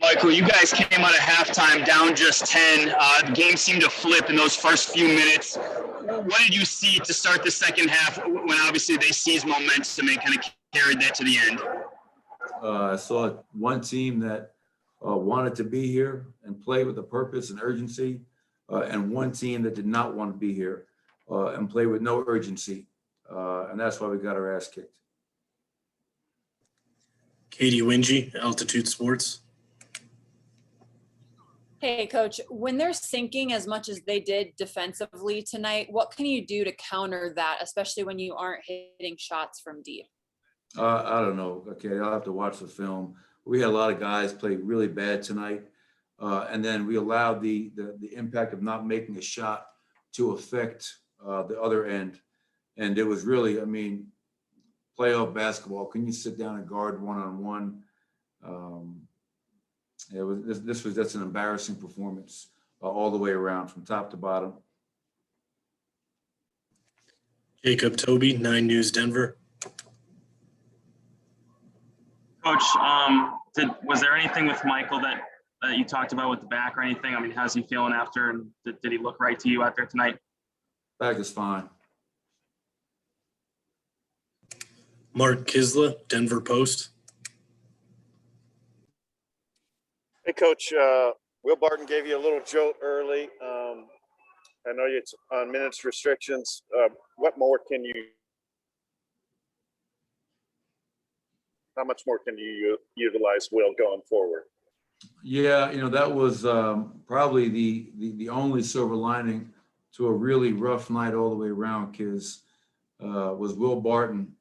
Michael, you guys came out of halftime down just 10. The game seemed to flip in those first few minutes. What did you see to start the second half when obviously they seized momentum and kind of carried that to the end? I saw one team that wanted to be here and play with a purpose and urgency, and one team that did not want to be here and play with no urgency. And that's why we got our ass kicked. Katie Wingy, Altitude Sports. Hey, Coach, when they're sinking as much as they did defensively tonight, what can you do to counter that, especially when you aren't hitting shots from deep? I don't know. Okay, I'll have to watch the film. We had a lot of guys play really bad tonight, and then we allowed the impact of not making a shot to affect the other end. And it was really, I mean, playoff basketball. Can you sit down and guard one-on-one? This was just an embarrassing performance all the way around from top to bottom. Jacob Toby, 9 News Denver. Coach, was there anything with Michael that you talked about with the back or anything? I mean, how's he feeling after, and did he look right to you out there tonight? Back is fine. Mark Kisla, Denver Post. Hey, Coach, Will Barton gave you a little jolt early. I know it's on minutes restrictions. What more can you – how much more can you utilize Will going forward? Yeah, you know, that was probably the only silver lining to a really rough night all the way around, because was Will Barton,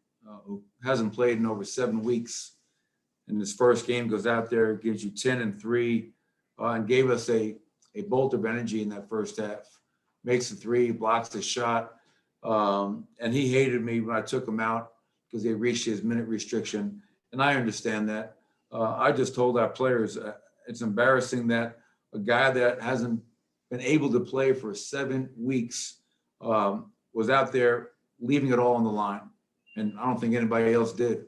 who hasn't played in over 7 weeks. In his first game, goes out there, gives you 10 and 3, and gave us a bolt of energy in that first half. Makes a 3, blocks the shot, and he hated me when I took him out because they reached his minute restriction, and I understand that. I just told our players it's embarrassing that a guy that hasn't been able to play for 7 weeks was out there leaving it all on the line, and I don't think anybody else did.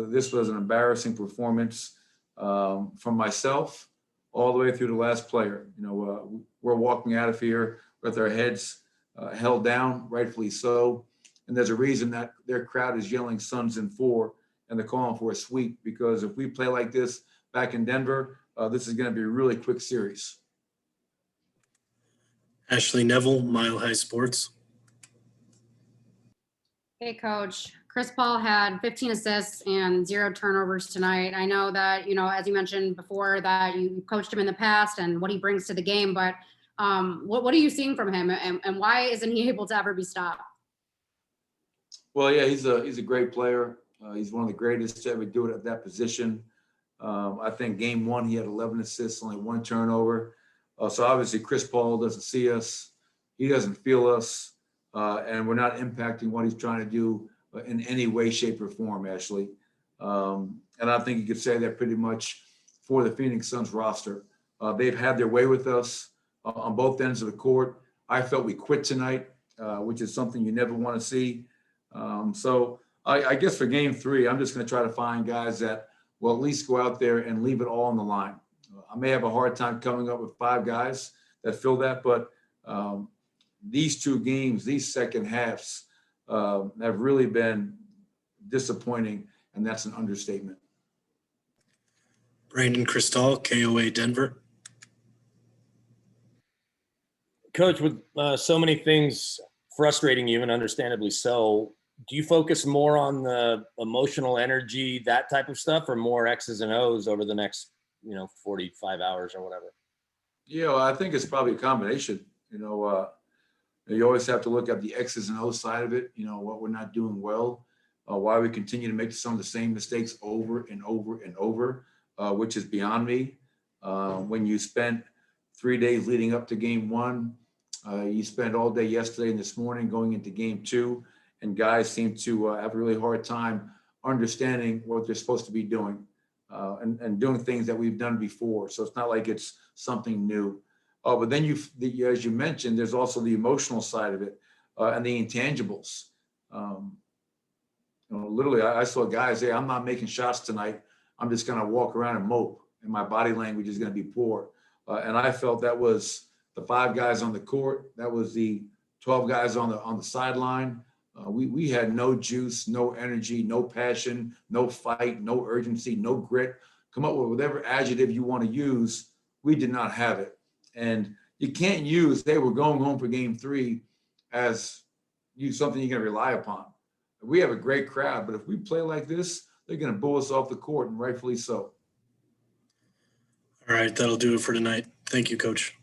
This was an embarrassing performance from myself all the way through the last player. You know, we're walking out of here with our heads held down, rightfully so. And there's a reason that their crowd is yelling Suns in 4, and they're calling for a sweep, because if we play like this back in Denver, this is going to be a really quick series. Ashley Neville, Mile High Sports. Hey, Coach. Chris Paul had 15 assists and 0 turnovers tonight. I know that, you know, as you mentioned before, that you coached him in the past and what he brings to the game, but what are you seeing from him, and why isn't he able to ever be stopped? Well, yeah, he's a great player. He's one of the greatest to ever do it at that position. I think game 1, he had 11 assists, only 1 turnover. So obviously Chris Paul doesn't see us. He doesn't feel us. And we're not impacting what he's trying to do in any way, shape, or form, Ashley. And I think you could say that pretty much for the Phoenix Suns roster. They've had their way with us on both ends of the court. I felt we quit tonight, which is something you never want to see. So I guess for game 3, I'm just going to try to find guys that will at least go out there and leave it all on the line. I may have a hard time coming up with 5 guys that fill that, but these 2 games, these second halves, have really been disappointing, and that's an understatement. Brandon Cristal, KOA Denver. Coach, with so many things frustrating you, and understandably so, do you focus more on the emotional energy, that type of stuff, or more X's and O's over the next, 45 hours or whatever? Yeah, well, I think it's probably a combination. You always have to look at the X's and O's side of it, what we're not doing well, why we continue to make some of the same mistakes over and over and over, which is beyond me. When you spent 3 days leading up to game 1, you spent all day yesterday and this morning going into game 2, and guys seem to have a really hard time understanding what they're supposed to be doing and doing things that we've done before. So it's not like it's something new. But then as you mentioned, there's also the emotional side of it and the intangibles. Literally, I saw guys say, I'm not making shots tonight. I'm just going to walk around and mope. and my body language is going to be poor. And I felt that was the 5 guys on the court. That was the 12 guys on the sideline. We had no juice, no energy, no passion, no fight, no urgency, no grit. Come up with whatever adjective you want to use. We did not have it. And you can't use, hey, we're going home for game 3 as something you're going to rely upon. We have a great crowd, but if we play like this, they're going to boo us off the court, and rightfully so. All right, that'll do it for tonight. Thank you, Coach.